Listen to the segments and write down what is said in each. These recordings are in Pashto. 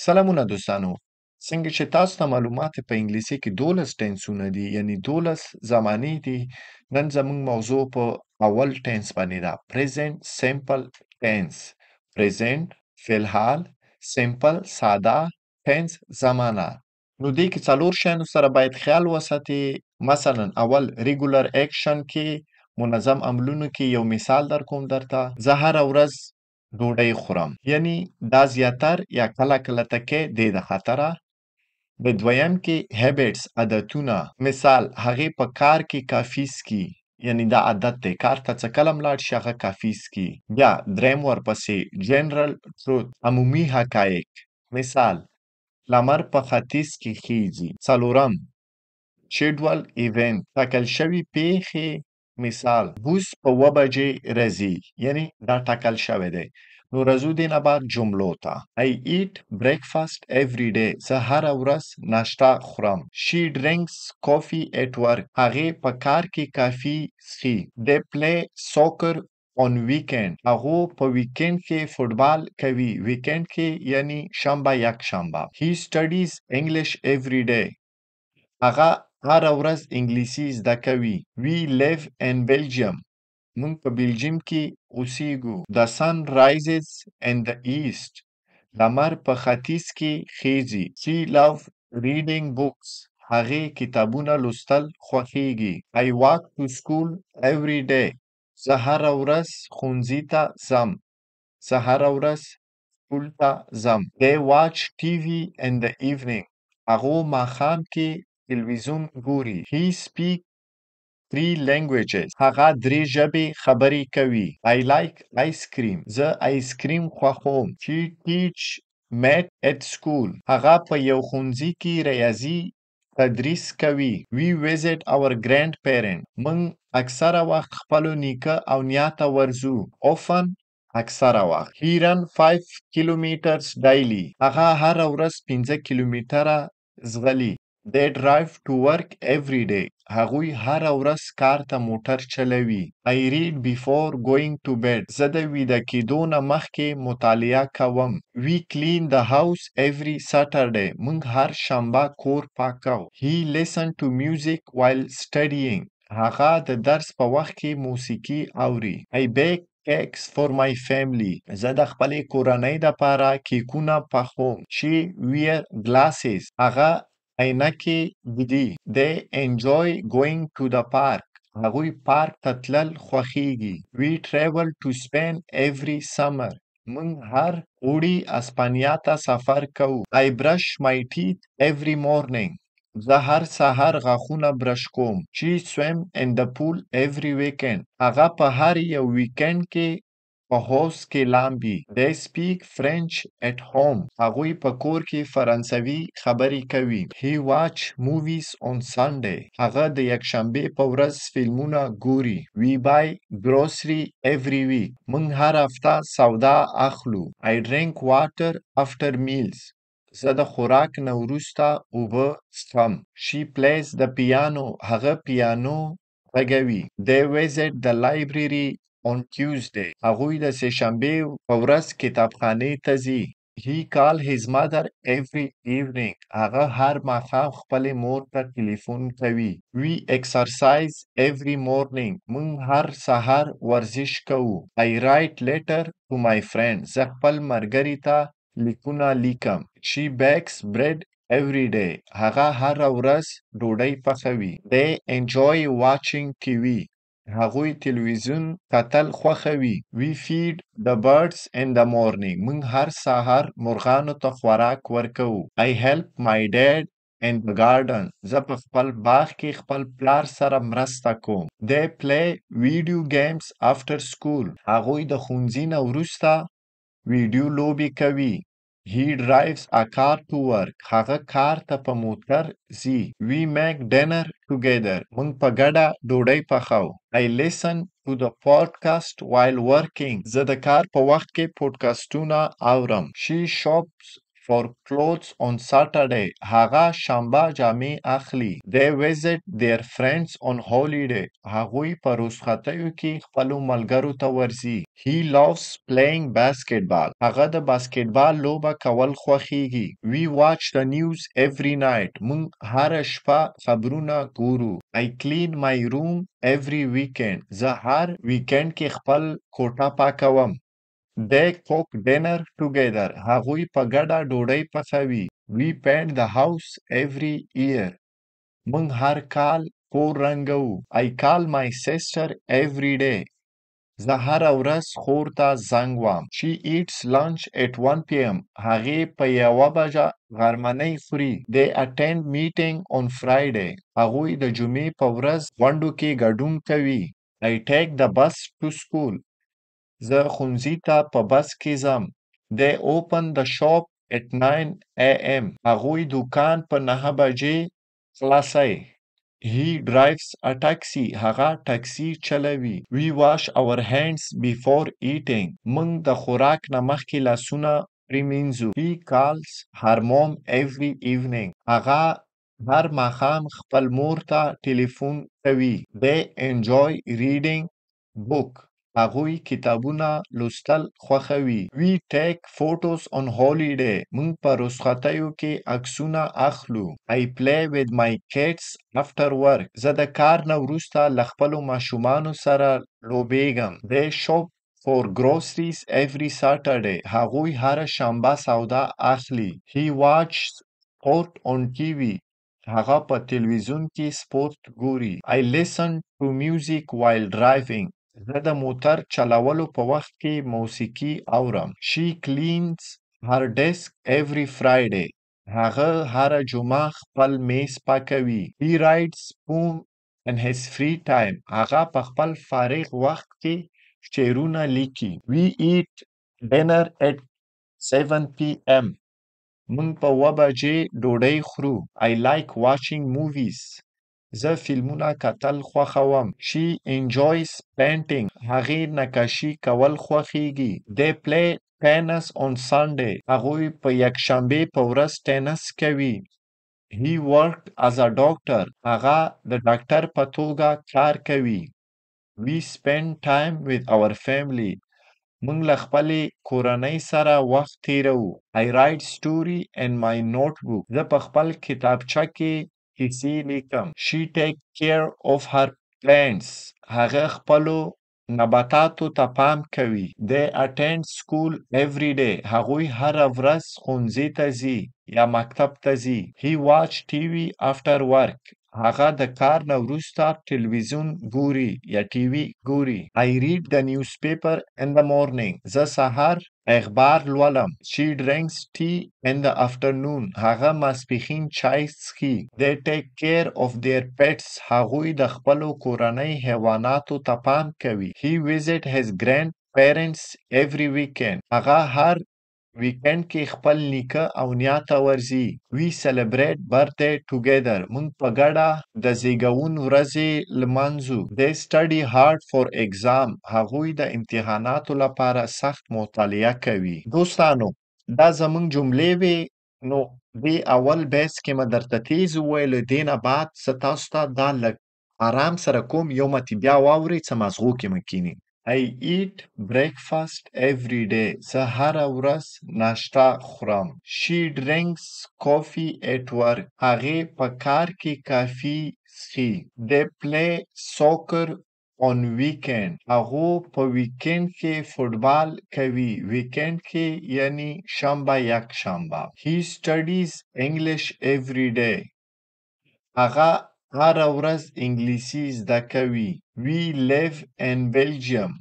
سلامونه دوستانو. څنګه چې تاسو ته معلومات په انګلیسي کې 12 ټینسونه دي، یعنی 12 زمانې دي. نن زموږ موضوع په اول ټینس باندې ده. پریزنت سمپل ټینس. پریزنت فعل حال، سمپل ساده، ټینس زمانه. نو دې کې څلور شیانو سره باید خیال وساتئ. مثلا اول ریګولر اکشن کې منظم عملونو کې یو مثال در کوم درته. زه هره ورځ ډوډۍ خورم، یعنی دا زیاتر یا کله کله تکې دی د خطره. د دویم کې هیبټس عادتونه، مثال هغې په کار کې کافي سکي، یعنی دا عادت دی، کار ته څه کله ملاړ شي هغه کافي سکي. بیا دریم ورپسې جنرال تروت، عمومي حقایق، مثال لمر په ختیځ کې خیږي. څلورم شیډول ایونت، ټاکل شوي پیښې، مثال بوس په اوه بجې راځي، یعنی دا ټاکل شوی دی. نو راځو دې نه بعد جملو ته. I eat breakfast every day. زه هره ورځ ناشته خورم. She drinks coffee at work. هغې په کار کې کافي څښي. They play soccer on weekend. هغو په ویکند کې فوټبال کوي. ویکند کې یعنی شنبه یک شنبه. He studies English every day. هغه هره ورځ انګلیسي زده کوي. We live in Belgium. موږ په بلجیم کې اوسېږو. The sun rises in the east. لمر په ختیځ کې خیږي. She loves reading books. هغې کتابونه لوستل خوښیږي. I walk to school every day. زه هره ورځ ښوونځي ته ځم. زه هره ورځ سکول ته ځم. They watch TV in the evening. هغو ماښام کې تلویزیون ګوري. He speaks 3 languages. هغه 3 ژبې خبرې کوي. I like ice cream. زه آیس کریم خوښوم. She teach math at school. هغه په یو ښوونځي کې ریاضي تدریس کوي. We visit our grandparents. موږ اکثره وخت خپلو نیکه او نیا ته ورځو. Often اکثره وخت. He run 5 kilometers daily. هغه هره ورځ 5 کیلومتره ځغلي. They drive to work every day. هغوی هره ورځ کار ته موټر چلوي. I read before going to bed. زه د ویده کېدو نه مخکې مطالعه کوم. We clean the house every Saturday. موږ هر شنبه کور پاکوو. He listen to music while studying. هغه د درس په وخت کې موسیقي اوري. I bake cakes for my family. زه د خپلې کورنۍ دپاره کیکونه پخوم. She wear glasses. هغه عینکې ږدي. They enjoy going to the park. هغوی پارک ته تلل خوښیږي. We travel to Spain every summer. موږ هر اوړي اسپانیا ته سفر کوو. I brush my teeth every morning. زه هر سهار غاښونه برش کوم. She swim in the pool every weekend. هغه په هر یو ویکند کې په حوض کې لامبي. They speak French at home. هغوی په کور کې فرانسوي خبرې کوي. He watch movies on Sunday. هغه د یکشنبې په ورځ فلمونه ګوري. We buy grocery every week. موږ هر هفته سودا اخلو. I drink water after meals. زه د خوراک نه وروسته اوبه څښم. She plays the piano. هغه پیانو غږوي. They visit the library on Tuesday. هغوی د سهشنبې په ورځ کتابخانې ته ځي. He call his mother every evening. هغه هر ماښام خپلې مور ته ټلیفون کوي. We exercise every morning. موږ هر سهار ورزش کوو. I write letter to my friend. زه خپل ملګري ته لیکونه لیکم. She bakes bread every day. هغه هره ورځ ډوډۍ پخوي. They enjoy watching TV. هغوی تلویزیون کتل خوښوي. We feed the birds in the morning. موږ هر سهار مرغانو ته خوراک ورکوو. I help my dad in the garden. زه په خپل باغ کې خپل پلار سره مرسته کوم. They play video games after school. هغوی د ښوونځي نه وروسته ویډیو لوبې کوي. He drives a car to work. هغه کار ته په موټر ځي. We make dinner together. موږ په ګډه ډوډۍ پخوو. I listen to the podcast while working. زه د کار په وخت کې پودکاسټونه اورم. She shops for clothes on Saturday. هغه شنبه جامې اخلي. They visit their friends on holiday. هغوی په رخصتیو کې خپلو ملګرو ته ورځي. He loves playing basketball. هغه د باسکټبال لوبه کول خوښیږي. We watch the news every night. موږ هره شپه خبرونه ګورو. I clean my room every weekend. زه هر ویکند کې خپل کوټه پاکوم. They cook dinner together. هغوی په ګډه ډوډۍ پخوي. We paint the house every year. موږ هر کال کور رنګوو. I call my sister every day. زه هره ورځ خور ته زنګ وهم. She eats lunch at 1 p.m. هغې په 1 بجه غرمنۍ خوري. They attend meeting on Friday. هغوی د جمعې په ورځ غونډو کې ګډون کوي. I take the bus to school. زه ښوونځي ته په بس کې ځم. They open the shop at 9 a.m. هغوی دوکان په 9 بجې خلاصوي. He drives a taxi. هغه ټکسي چلوي. We wash our hands before eating. موږ د خوراک نه مخکې لاسونه پرېمینځو. He calls her mom every evening. هغه هر ماښام خپل مور ته ټلیفون کوي. They enjoy reading book. هغوی کتابونه لوستل خوښوي. We take photos on holiday. موږ په رخصتیو کې عکسونه اخلو. I play with my kids after work. زه د کار نه وروسته له خپلو ماشومانو سره لوبېږم. They shop for groceries every Saturday. هغوی هره شنبه سودا اخلي. He watches sport on TV. هغه په تلویزیون کې سپورت ګوري. I listen to music while driving. زه د موټر چلولو په وخت کې موسیقي اورم. She cleans her desk every Friday. هغه هره جمعه خپل میز پاکوي. He writes poem in his free time. هغه په خپل فارغ وخت کې شعرونه لیکي. We eat dinner at 7 p.m. موږ په 1 بجې ډوډۍ خورو. I like watching movies. زه فلمونه کتل خوښوم. She enjoys painting. هغې نقاشي کول خوښیږي. They play tennis on Sunday. هغوی په یکشنبې په ورځ ټینس کوي. He worked as a doctor. هغه د ډاکټر په توګه کار کوي. We spend time with our family. موږ له خپلې کورنۍ سره وخت تیروو. I write story in my notebook. زه په خپل کتابچه کې کیسې لیکم. She take care of her plants. هغه خپلو نباتاتو ته پام کوي. They attend school every day. هغوی هره ورځ ښوونځي ته ځي یا مکتب ته ځي. He watch TV after work. هغه د کار نه وروسته ټلویزیون ګوري یا ټي وي ګوري. I read the newspaper in the morning. زه سهار اخبار لولم. She drinks tea in the afternoon. هغه ماسپښین چای څښي. They take care of their pets. هغوی د خپلو کورنۍ حیواناتو ته پام کوي. He visit his grandparents every weekend. هغه هر ویکند کې خپل نیکه او نیا ته ورځي. We celebrate birthday together. موږ په ګډه د زیږون ورځې لمانځو. They study hard for exam. هغوی د امتحاناتو لپاره سخت مطالعه کوي. دوستانو دا زموږ جملې وې. نو دې اول بیس کې مې درته تیز وویلو. دې نه بعد زه تاسو ته دا لږ آرام سره کوم. یو متې بیا واورئ څه مغزو کې مې کیني. I eat breakfast every day. زه هره ورځ ناشته خورم. She drinks coffee at work. هغې په کار کې کافي څښي. They play soccer on weekend. هغو په ویکند کې فوټبال کوي. ویکند کې یعنی شنبه یک شنبه. He studies English every day. هغه هره ورځ انګلیسي زده کوي. We live in Belgium.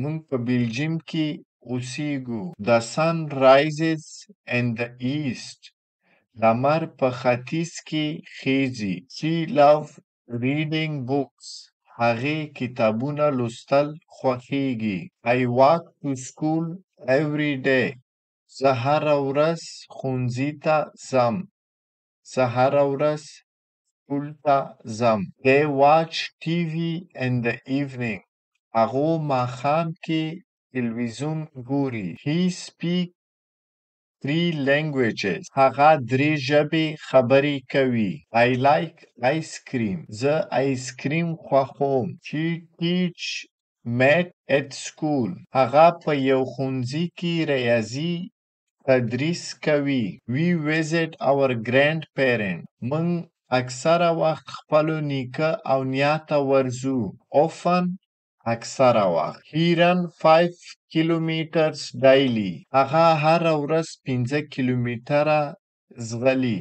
موږ په بلجیم کې اوسیږو. The sun rises in the east. لمر په ختیځ کې خیزي. She loves reading books. هغې کتابونه لوستل خوښیږي. I walk to school every day. زه هره ورځ ښوونځي ته ځم. زه هره ورځ سکول ته ځم. They watch TV in the evening. هغو ماښام کې تلویزیون ګوري. He speaks three languages. هغه 3 ژبې خبرې کوي. I like ice cream. زه آیس کریم خوښوم. She teach math at school. هغه په یو ښوونځي کې ریاضي تدریس کوي. We visit our grandparents. موږ اکثره وخت خپلو نیکه او نیا ته ورځو. Often اکثره وخت. He run 5 kilometers daily. هغه هره ورځ 5 کیلومتره ځغلي.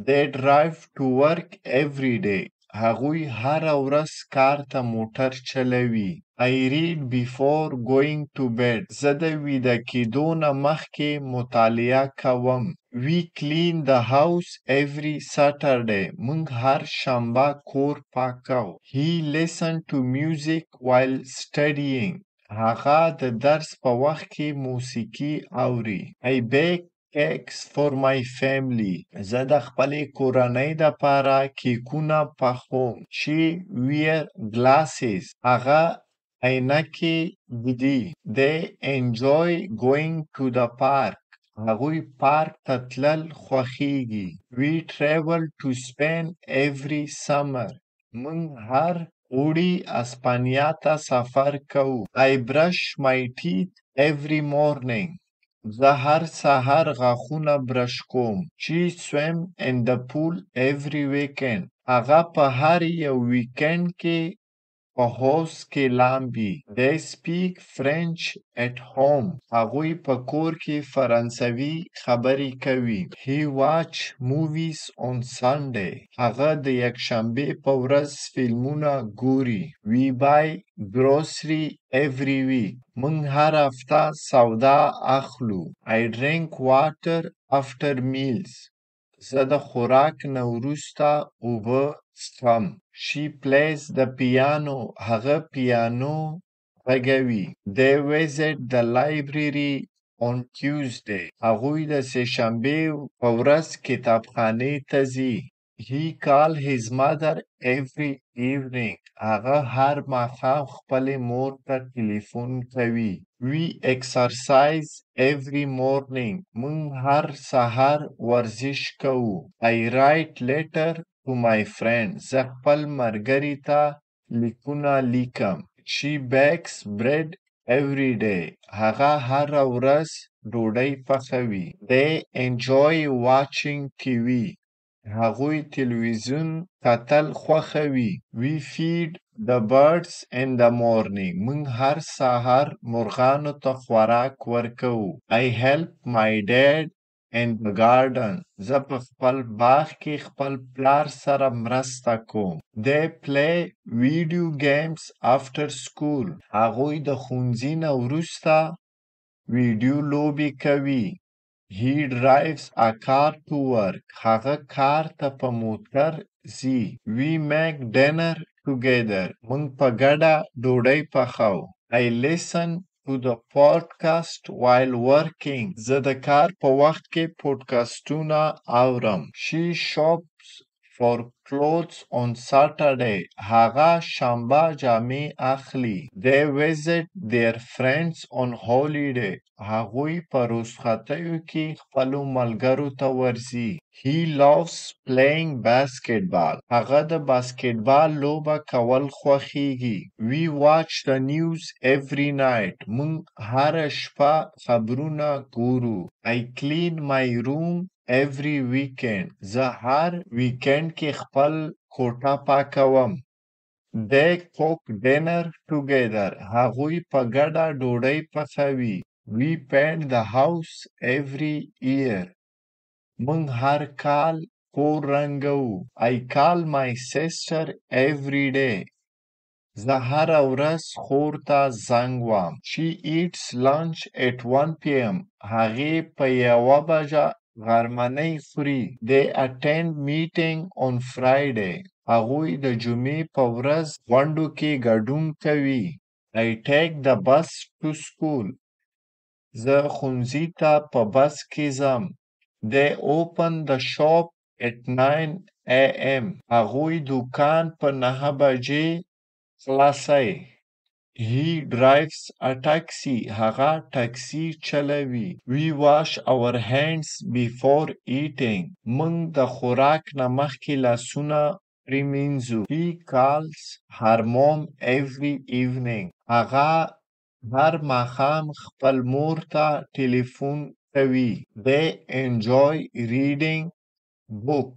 They drive to work every day. هغوی هره ورځ کار ته موټر چلوي. I read before going to bed. زه د ویده کېدو نه مخکې مطالعه کوم. We clean the house every Saturday. موږ هر شنبه کور پاکو. He listened to music while studying. هغه د درس په وخت کې موسیقي اوري. I bake cakes for my family. زه د خپلې کورنۍ دپاره کیکونه پخوم. She wear glasses. هغه عینکې ږدي. They enjoy going to the park. هغوی پارک ته تلل خوښیږي. We travel to Spain every summer. موږ هر اوړي اسپانیا ته سفر کوو. I brush my teeth every morning. زه هر سهار غاښونه برش کوم. She swim in the pool every weekend. هغه په هر یو ویکند کې په حوض کې لامبي. They speak French at home. هغوی په کور کې فرانسوي خبرې کوي. He watch movies on Sunday. هغه د یکشنبې په ورځ فلمونه ګوري. We buy grocery every week. موږ هر هفته سودا اخلو. I drink water after meals. زه د خوراک نه وروسته اوبه څښم. She plays the piano. هغه پیانو غږوي. They visit the library on Tuesday. هغوی د سهشنبې په ورځ کتابخانې ته ځي. He call his mother every evening. هغه هر ماښام خپلې مور ته ټلیفون کوي. We exercise every morning. موږ هر سهار ورزش کوو. I write letter to my friend. زه خپل ملګري ته لیکونه لیکم. She bakes bread every day. هغه هره ورځ ډوډۍ پخوي. They enjoy watching TV. هغوی تلویزیون کتل خوښوي. We feed the birds in the morning. موږ هر سهار مرغانو ته خوراک ورکوو. I help my dad in the garden. زه په خپل باغ کې خپل پلار سره مرسته کوم. They play video games after school. هغوی د ښوونځي نه وروسته ویډیو لوبې کوي. He drives a car to work. هغه کار ته په موټر ځي. We make dinner together. موږ په ګډه ډوډۍ پخوو. I listen to the podcast while working. زه د کار په وخت کې پودکاسټونه اورم. She shops for clothes on Saturday. هغه شنبه جامې اخلي. They visit their friends on holiday. هغوی په رخصتیو کې خپلو ملګرو ته ورځي. He loves playing basketball. هغه د باسکټبال لوبه کول خوښیږي. We watch the news every night. موږ هره شپه خبرونه ګورو. I clean my room every weekend. زه هر ویکند کې خپل کوټه پاکوم. They cook dinner together. هغوی په ګډه ډوډۍ پخوي. We paint the house every year. موږ هر کال کور رنګوو. I call my sister every day. زه هره ورځ خور ته زنګ وهم. She eats lunch at 1 p.m. هغې په 1 بجه غرمنۍ خوري. They attend meeting on Friday. هغوی د جمعې په ورځ غونډو کې ګډون کوي. I take the bus to school. زه ښوونځي ته په بس کې ځم. They open the shop at 9 a.m. هغوی دوکان په 9 بجې خلاصوي. He drives a taxi. هغه ټکسي چلوي. We wash our hands before eating. موږ د خوراک نه مخکې لاسونه پرېمینځو. He calls her mom every evening. هغه هر ماښام خپل مور ته ټلیفون کوي. They enjoy reading book.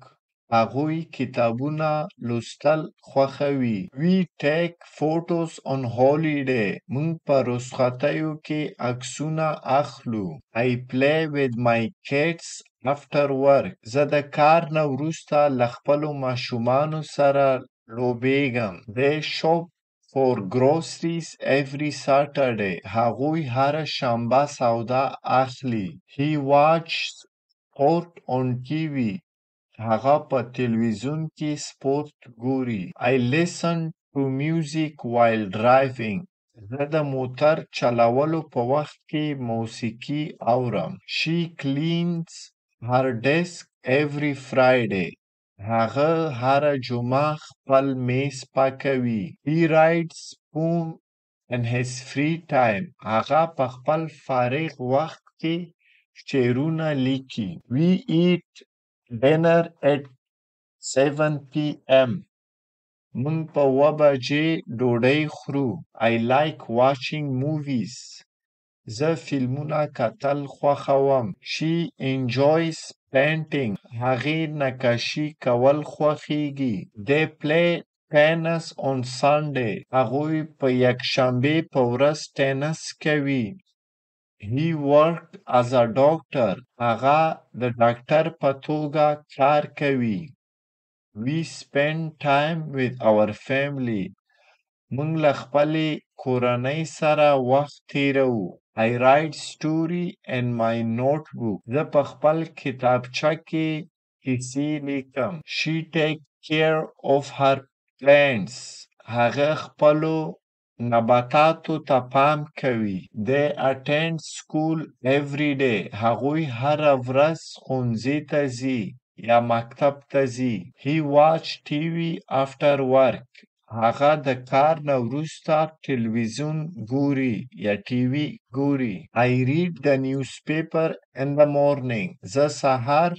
هغوی کتابونه لوستل خوښوي. We take photos on holiday. موږ په رخصتیو کې عکسونه اخلو. I play with my kids after work. زه د کار نه وروسته له خپلو ماشومانو سره لوبېږم. They shop for groceries every Saturday. هغوی هره شنبه سودا اخلي. He watches sport on TV. هغه په تلویزیون کې سپورت ګوري. I listen to music while driving. زه د موټر چلولو په وخت کې موسیقي اورم. She cleans her desk every Friday. هغه هره جمعه خپل میز پاکوي. He writes poem in his free time. هغه په خپل فارغ وخت کې شعرونه لیکي. We eat dinner at 7 p.m. موږ په 7 بجې ډوډۍ خورو. I like watching movies. زه فلمونه کتل خوښوم. She enjoys painting. هغې نقاشي کول خوښیږي. They play tennis on Sunday. هغوی په یکشنبې په ورځ ټینس کوي. He worked as a doctor. هغه د ډاکټر په توګه کار کوي. We spend time with our family. موږ له خپلې کورنۍ سره وخت تیروو. I write story in my notebook. زه په خپل کتابچه کې کیسې لیکم. She takes care of her plants. هغه خپلو نباتاتو ته پام کوي. They attend school every day. هغوی هره ورځ ښوونځي ته ځي یا مکتب ته ځي. He watch TV after work. هغه د کار نه وروسته ټلویزیون ګوري یا ټي وي ګوري. I read the newspaper in the morning. زه سهار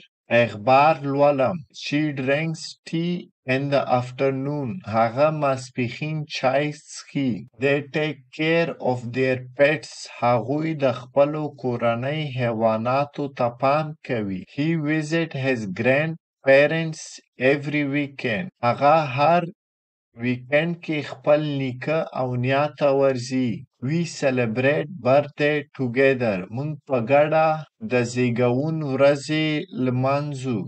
اخبار لولم. She drinks tea in the afternoon. هغه ماسپښین چای څښي. They take care of their pets. هغوی د خپلو کورنۍ حیواناتو ته پام کوي. He visit his grandparents every weekend. هغه هر ویکند کې خپل نیکه او نیا ته ورځي. We celebrate birthday together. موږ په ګډه د زیږون ورځې لمانځو.